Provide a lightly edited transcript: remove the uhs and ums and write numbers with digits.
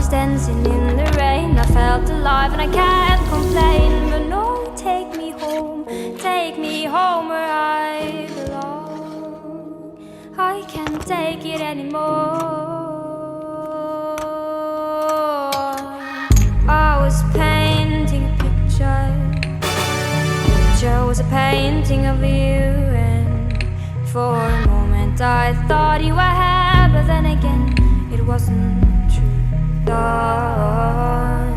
was dancing in the rain. I felt alive and I can't complain. But no, take me home where I belong. I can't take it anymore. I was painting a picture. The picture was a painting of you, and for a moment I thought you were here, but then again it wasn't true. Love